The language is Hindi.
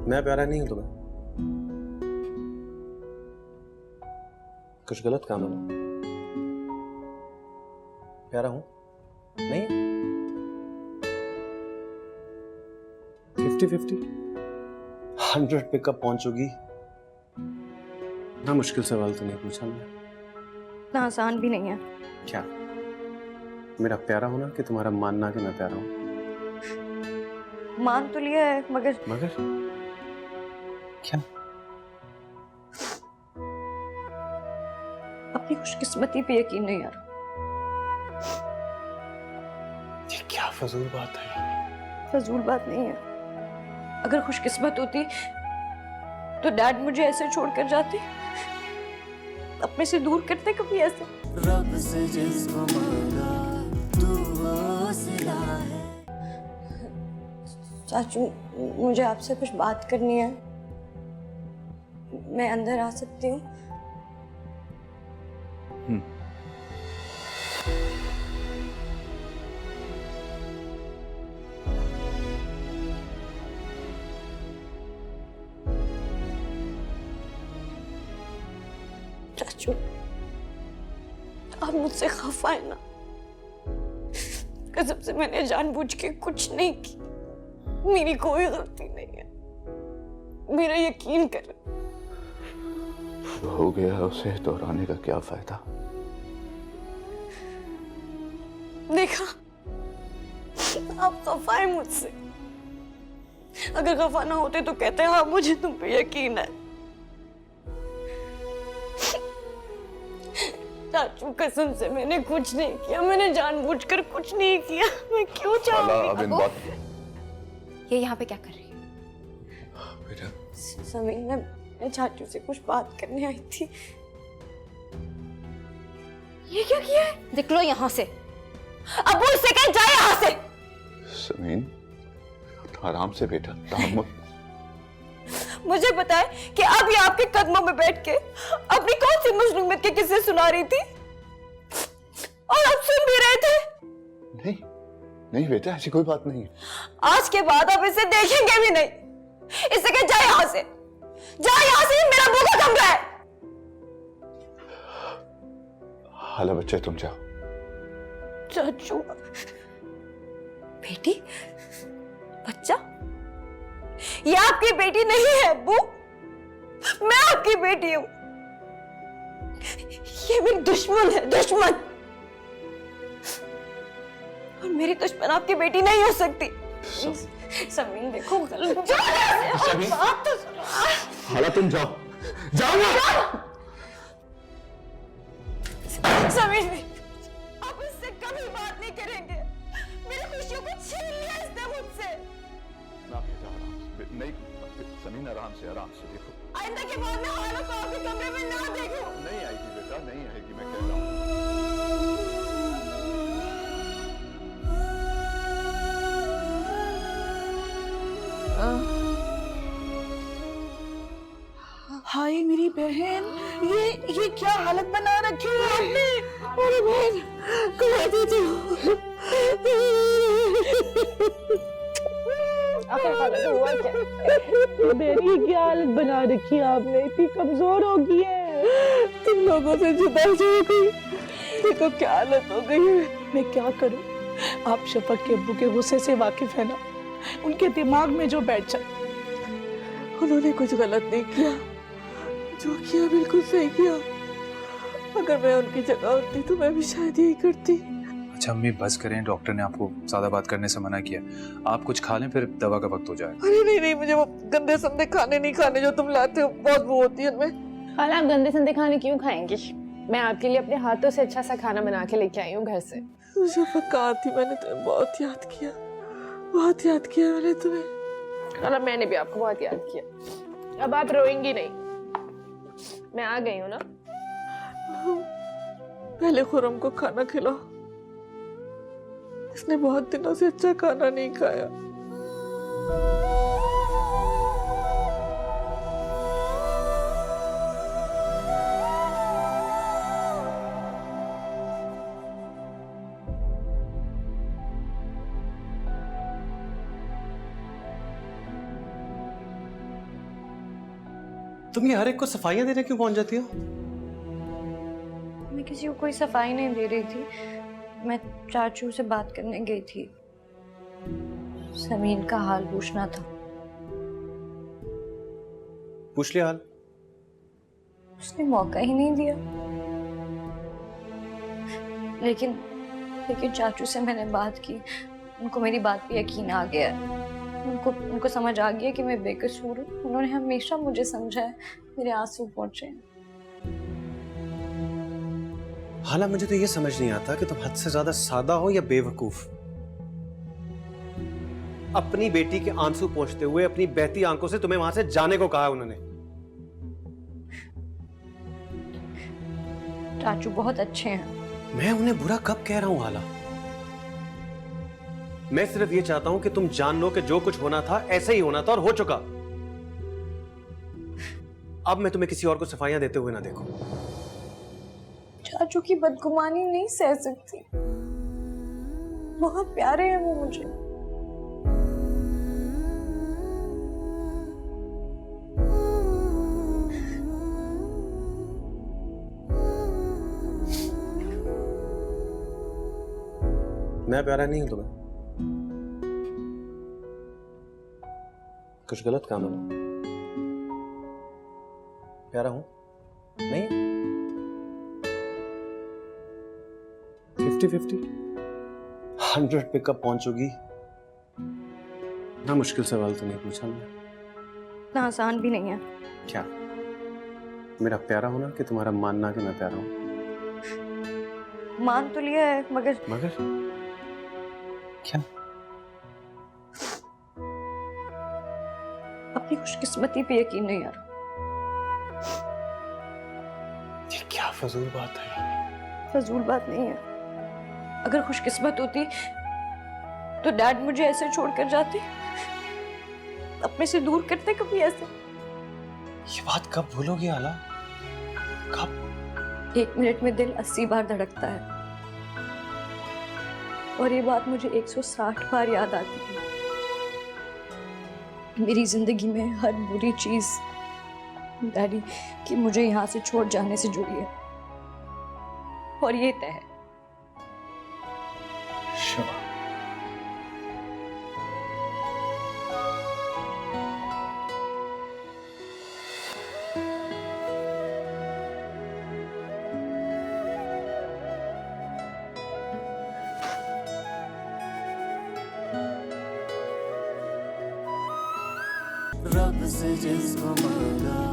मैं प्यारा नहीं हूं तुम्हें? कुछ गलत काम है ना? प्यारा हूं? नहीं? 50-50? 100 पे कब पहुंचोगी? ना मुश्किल सवाल तो नहीं पूछा मैंने। इतना आसान भी नहीं है। क्या? मेरा प्यारा होना कि तुम्हारा मानना कि मैं प्यारा हूं? मान तो लिया है मगर क्या? अपनी खुशकिस्मती पे यकीन नहीं आ रहा। ये क्या फजूल बात है? फजूल बात नहीं है। अगर खुशकिस्मत होती तो डैड मुझे ऐसे छोड़कर जाते, अपने से दूर करते कभी ऐसे। रब से जिसको मांगा तू वो सिला है। चाचू मुझे आपसे कुछ बात करनी है, मैं अंदर आ सकती हूँ? चाचू आप मुझसे खफा है ना? कसम से मैंने जानबूझ के कुछ नहीं की, मेरी कोई गलती नहीं है, मेरा यकीन कर। हो गया, उसे दोहराने का क्या फायदा? देखा, आप खफा है मुझसे। अगर खफा ना होते तो कहते हाँ मुझे तुम पे यकीन है। चाचू कसम से मैंने कुछ नहीं किया, मैंने जानबूझकर कुछ नहीं किया। मैं क्यों चाहूंगी? अब इन बात ये यहाँ पे क्या कर रही है? बेटा समीर, मैं चाचू से कुछ बात करने आई थी। ये क्या किया है? निकलो यहाँ से। अब उससे कह जाए यहाँ से। समीन आराम से बेटा, ताम मत। मुझे बताए कि अब ये आपके कदमों में बैठ के अपनी कौन सी मजलूमियत के किस्से सुना रही थी और आप सुन भी रहे थे। नहीं नहीं बेटा, ऐसी कोई बात नहीं है। आज के बाद आप इसे देखेंगे भी नहीं। इससे कह जाए यहाँ से, जाए यहाँ से, मेरा भूखा कमरा है। हाला बच्चे, तुम जाओ। चाचू, बेटी, बच्चा, ये आपकी बेटी नहीं है अब्बू, मैं आपकी बेटी हूं। ये मेरी दुश्मन है, दुश्मन। और मेरी दुश्मन आपकी बेटी नहीं हो सकती। समीन देखो, समीन, बात तो सुनो। हाला तुम जाओ, जाओ ना। समीन, आप इससे कभी बात नहीं करेंगे। मेरी खुशियों को छीन लिया इसने मुझसे। ना बेटा, आराम से। नहीं समीन, आराम से, आराम से देखो। आइंदा के बाद मैं हालों को आपके कमरे में ना देखूं। नहीं आएगी बेटा, नहीं आएगी, मैं कह रहा हूँ। हाय मेरी बहन, ये क्या हालत बना रखी है आपने? मेरी बहन कहाँ थी तू? मेरी क्या हालत बना रखी है आपने? इतनी कमजोर हो गई है, तुम लोगों से जुदा हो गई। देखो क्या हालत हो गई है। मैं क्या करूं? आप शफक के अब्बू के गुस्से से वाकिफ है ना? उनके दिमाग में जो बैठ जाए। उन्होंने कुछ गलत नहीं किया, जो किया बिल्कुल सही किया। अगर मैं उनकी जगह होती तो मैं भी शायद यही करती। अच्छा अम्मी बस करें, डॉक्टर ने आपको ज्यादा बात करने से मना किया। आप कुछ खा लें, फिर दवा का वक्त हो जाए। अरे नहीं नहीं, मुझे वो गंदे संदे खाने नहीं खाने जो तुम लाते हो, बहुत वो होती है उनमें। खाला, आप गंदे संदे खाने क्यों खाएंगी? मैं आपके लिए अपने हाथों से अच्छा सा खाना बना के लेके आई हूँ घर से। शफक कहाँ थी? मैंने तुम्हें बहुत याद किया, बहुत याद किया मैंने तुम्हें। खाला, मैंने भी आपको बहुत याद किया। अब आप रोएंगी नहीं, मैं आ गई हूँ ना। पहले खुरम को खाना खिलाओ, इसने बहुत दिनों से अच्छा खाना नहीं खाया। तुम ये हर एक को सफाइयां देने क्यों पहुंच जाती हो? मैं किसी को कोई सफाई नहीं दे रही थी, मैं चाचू से बात करने गई थी, समीन का हाल पूछना था। पूछ लिया हाल? उसने मौका ही नहीं दिया। लेकिन चाचू से मैंने बात की, उनको मेरी बात पे यकीन आ गया है। उनको समझ आ गया कि मैं बेकसूर हूँ। उन्होंने हमेशा मुझे समझा है। मेरे आंसू पहुंचे हैं। हाला, मुझे तो ये समझ नहीं आता कि तुम हद से ज्यादा सादा हो या बेवकूफ। अपनी बेटी के आंसू पोंछते हुए अपनी बहती आंखों से तुम्हें वहां से जाने को कहा उन्होंने। चाचू बहुत अच्छे हैं। मैं उन्हें बुरा कब कह रहा हूं हाला? मैं सिर्फ ये चाहता हूं कि तुम जान लो कि जो कुछ होना था ऐसे ही होना था और हो चुका। अब मैं तुम्हें किसी और को सफाइयां देते हुए ना देखूं। चाचू की बदगुमानी नहीं सह सकती। बहुत प्यारे हैं वो मुझे। मैं प्यारा नहीं हूं तुम्हें? कुछ गलत काम है? प्यारा हूं? नहीं? 50-50? 100 पे कब पहुंचोगी? ना मुश्किल सवाल तो नहीं पूछा मैंने। इतना आसान भी नहीं है। क्या? मेरा प्यारा होना कि तुम्हारा मानना कि मैं प्यारा हूं? मान तो लिया है, मगर क्या? अपनी खुशकिस्मती पे यकीन नहीं आ रहा। ये क्या फजूल बात है? फजूल बात नहीं है। अगर खुशकिस्मत होती तो डैड मुझे ऐसे छोड़कर जाते, अपने से दूर करते कभी ऐसे। ये बात कब भूलोगी आला? कब? 1 मिनट में दिल 80 बार धड़कता है और ये बात मुझे 160 बार याद आती है। मेरी जिंदगी में हर बुरी चीज डैडी कि मुझे यहाँ से छोड़ जाने से जुड़ी है और ये तय है। रब से जिसको मांगा